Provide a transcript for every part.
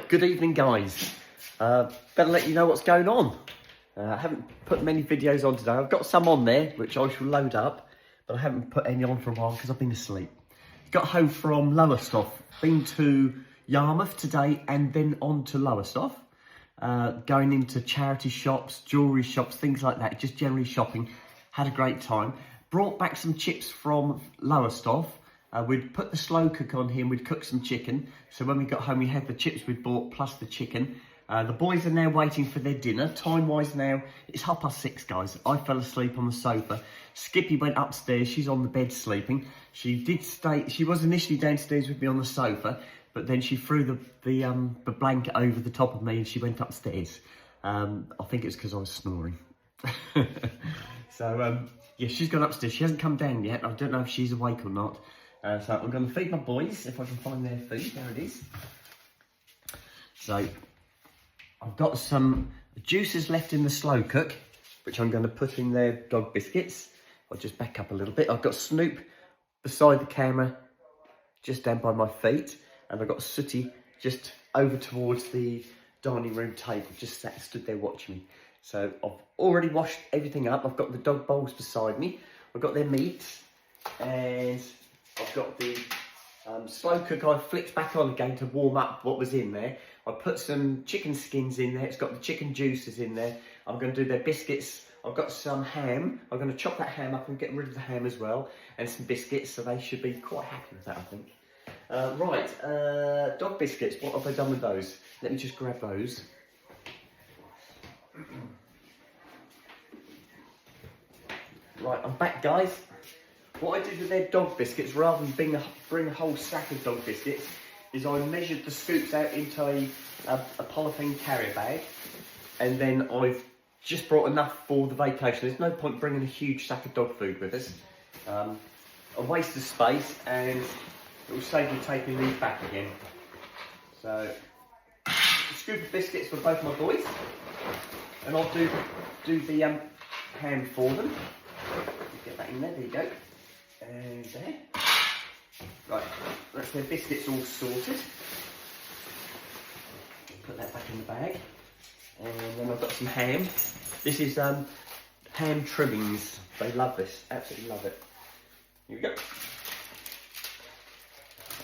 Right, good evening guys. Better let you know what's going on. I haven't put many videos on today. I've got some on there, which I shall load up, but I haven't put any on for a while because I've been asleep. Got home from Lowestoft, been to Yarmouth today and then on to Lowestoft. Going into charity shops, jewellery shops, things like that, just generally shopping. Had a great time. Brought back some chips from Lowestoft. We'd put the slow cook on here and we'd cook some chicken. So when we got home, we had the chips we'd bought plus the chicken. The boys are now waiting for their dinner. Time-wise now, it's 6:30, guys. I fell asleep on the sofa. Skippy went upstairs. She's on the bed sleeping. She did stay. She was initially downstairs with me on the sofa, but then she threw the blanket over the top of me and she went upstairs. I think it's because I was snoring. Yeah, she's gone upstairs. She hasn't come down yet. I don't know if she's awake or not. So I'm going to feed my boys, if I can find their food. There it is. So I've got some juices left in the slow cook, which I'm going to put in their dog biscuits. I'll just back up a little bit. I've got Snoop beside the camera, just down by my feet. And I've got Sooty just over towards the dining room table, just stood there watching me. So I've already washed everything up. I've got the dog bowls beside me. I've got their meat and I've got the slow cook I flicked back on again to warm up what was in there. I put some chicken skins in there. It's got the chicken juices in there. I'm going to do their biscuits. I've got some ham. I'm going to chop that ham up and get rid of the ham as well. And some biscuits, so they should be quite happy with that, I think. Dog biscuits, what have I done with those? Let me just grab those. Right, I'm back, guys. What I did with their dog biscuits, rather than bring a whole sack of dog biscuits, is I measured the scoops out into a polythene carrier bag, and then I've just brought enough for the vacation. There's no point bringing a huge sack of dog food with us. A waste of space, and it will save me taking these back again. So, a scoop of biscuits for both my boys, and I'll do the ham for them. Get that in there, there you go. And there. Right, that's their biscuits all sorted. Put that back in the bag. And then I've got some ham. This is ham trimmings. They love this, absolutely love it. Here we go.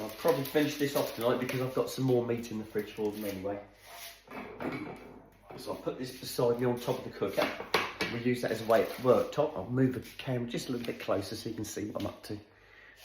I'll probably finish this off tonight because I've got some more meat in the fridge for them anyway. So I'll put this beside me on top of the cooker. We use that as a worktop. I'll move the camera just a little bit closer so you can see what I'm up to.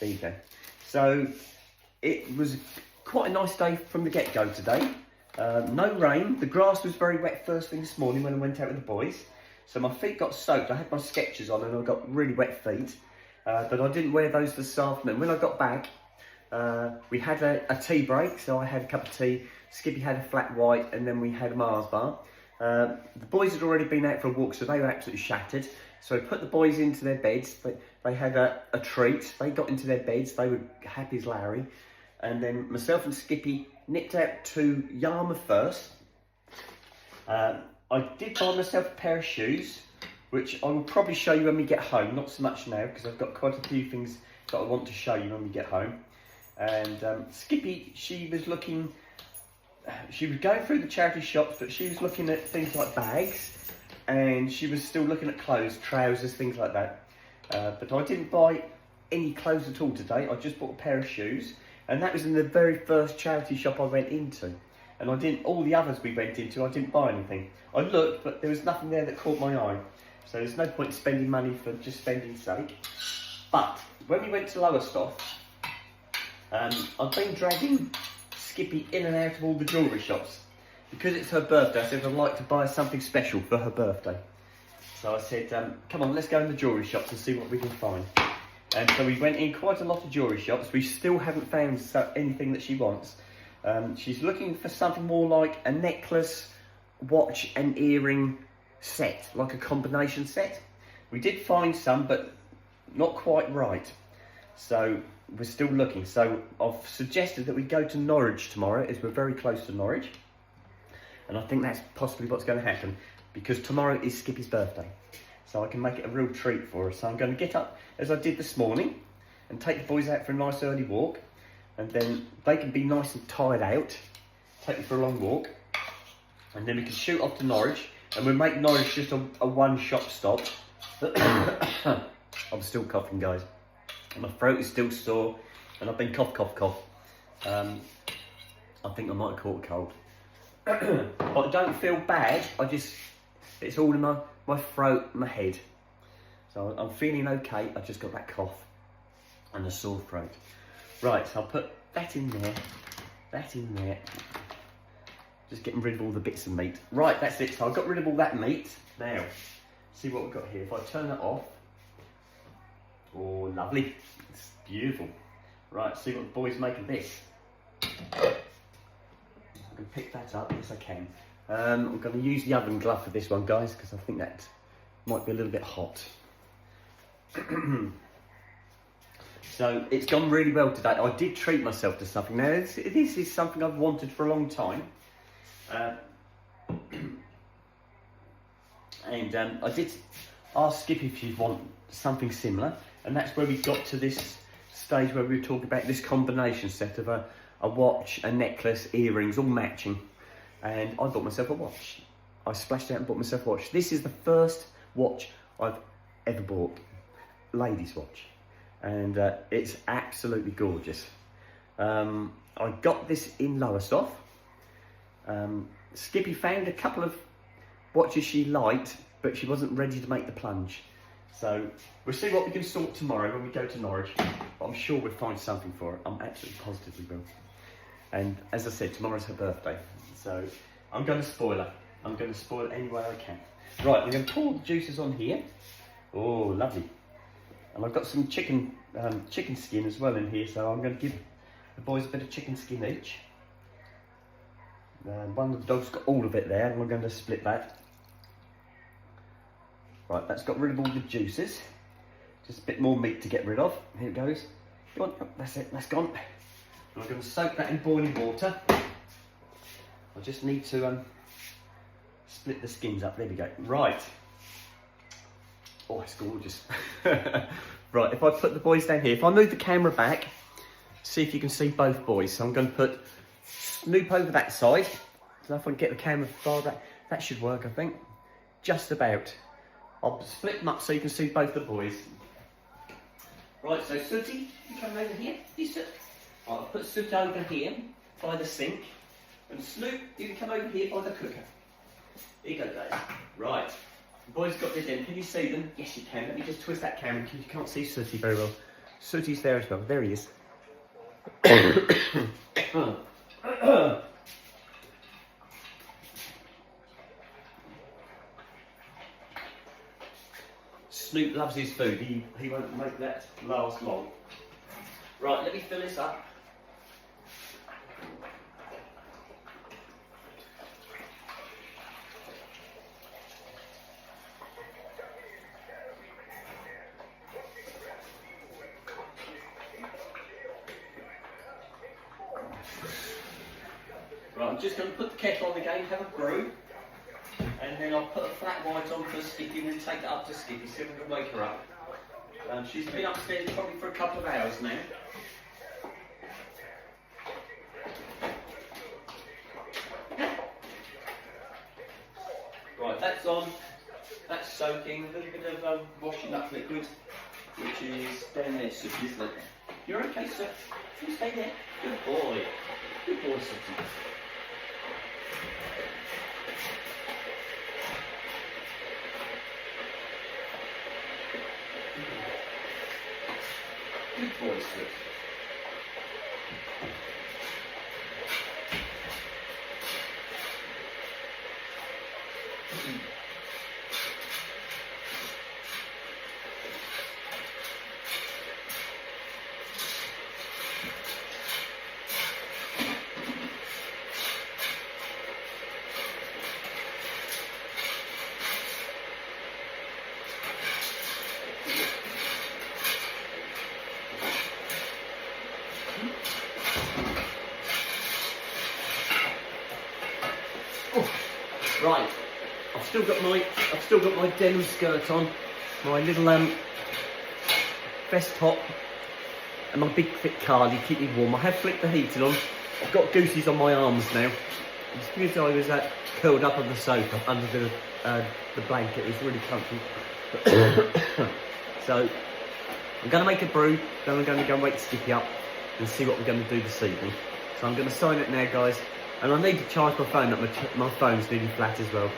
There you go. So it was quite a nice day from the get-go today. No rain. The grass was very wet first thing this morning when I went out with the boys. So my feet got soaked. I had my Skechers on and I got really wet feet. But I didn't wear those this afternoon. When I got back, we had a tea break. So I had a cup of tea. Skippy had a flat white and then we had a Mars bar. The boys had already been out for a walk, so they were absolutely shattered. So I put the boys into their beds. They had a treat. They got into their beds. They were happy as Larry. And then myself and Skippy nipped out to Yarmouth first. I did buy myself a pair of shoes, which I will probably show you when we get home. Not so much now, because I've got quite a few things that I want to show you when we get home. And Skippy, she was going through the charity shops, but she was looking at things like bags, and she was still looking at clothes, trousers, things like that. But I didn't buy any clothes at all today. I just bought a pair of shoes, and that was in the very first charity shop I went into. And all the others we went into, I didn't buy anything. I looked, but there was nothing there that caught my eye. So there's no point spending money for just spending's sake. But when we went to Lowestoft, I've been dragging Skippy in and out of all the jewellery shops. Because it's her birthday, I said I'd like to buy something special for her birthday. So I said, come on, let's go in the jewellery shops and see what we can find. And so we went in quite a lot of jewellery shops. We still haven't found anything that she wants. She's looking for something more like a necklace, watch and earring set, like a combination set. We did find some, but not quite right. So we're still looking. So I've suggested that we go to Norwich tomorrow, as we're very close to Norwich. And I think that's possibly what's going to happen, because tomorrow is Skippy's birthday. So I can make it a real treat for her. So I'm going to get up, as I did this morning, and take the boys out for a nice early walk. And then they can be nice and tired out. take you for a long walk, and then we can shoot off to Norwich, and we'll make Norwich just a one-shot stop. I'm still coughing, guys. My throat is still sore, and I've been cough. I think I might have caught a cold. But I don't feel bad. It's all in my throat, my head. So I'm feeling okay. I just got that cough and a sore throat. Right, so I'll put that in there. Just getting rid of all the bits of meat. Right, that's it. So I've got rid of all that meat. Now, see what we've got here. If I turn that off. Oh, lovely. It's beautiful. Right, see what the boys make of this. I can pick that up, yes I can. I'm going to use the oven glove for this one, guys, because I think that might be a little bit hot. So it's gone really well today. I did treat myself to something. Now this is something I've wanted for a long time. I did ask Skippy if you'd want something similar, and that's where we got to this stage where we were talking about this combination set of a watch, a necklace, earrings, all matching. And I bought myself a watch. I splashed out and bought myself a watch. This is the first watch I've ever bought. Ladies' watch. And it's absolutely gorgeous. I got this in Lowestoft. Skippy found a couple of watches she liked, but she wasn't ready to make the plunge. So we'll see what we can sort tomorrow when we go to Norwich. But I'm sure we'll find something for her. I'm absolutely positive we will. And as I said, tomorrow's her birthday. So I'm going to spoil her. I'm going to spoil it any way I can. Right, I'm going to pour the juices on here. Oh, lovely. And I've got some chicken skin as well in here, so I'm going to give the boys a bit of chicken skin each. One of the dogs got all of it there, and we're going to split that. Right, that's got rid of all the juices. Just a bit more meat to get rid of. Here it goes. Go on, oh, that's it, that's gone. And I'm going to soak that in boiling water. I just need to split the skins up. There we go. Right. Oh, it's gorgeous. Right, if I put the boys down here, if I move the camera back, see if you can see both boys. So I'm going to put Snoop over that side. So if I can get the camera far back, that should work, I think. Just about. I'll split them up so you can see both the boys. Right, so Sooty, you come over here. You sit. Right, I'll put Soot over here by the sink. And Snoop, you can come over here by the cooker. There you go, guys. Right. The boys got this in. Can you see them? Yes, you can. Let me just twist that camera because you can't see Sooty very well. Sooty's there as well. There he is. Snoop loves his food. He won't make that last long. Right, let me fill this up. Right, I'm just going to put the kettle on again, have a brew, and then I'll put a flat white on for Skippy and then take it up to Skippy, see if we can wake her up. She's been upstairs probably for a couple of hours now. Right, that's on, that's soaking, a little bit of washing up liquid, which is down there, Sooty, isn't it? You're okay, sir? You stay there. Good boy. Good boy, Sooty. Good boy, Sooty. Right, I've still got my denim skirt on, my little vest top, and my big thick cardi keep me warm. I have flicked the heating on I've got goosies on my arms now. It's because I was curled up on the sofa under the blanket. It was really comfy. So I'm going to make a brew, then I'm going to go and wake Skippy up and see what we're going to do this evening. So I'm going to sign it now, guys. And I need to charge my phone up. My phone's nearly flat as well.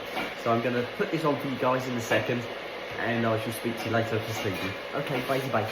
So I'm going to put this on for you guys in a second, and I shall speak to you later this evening. Okay, bye.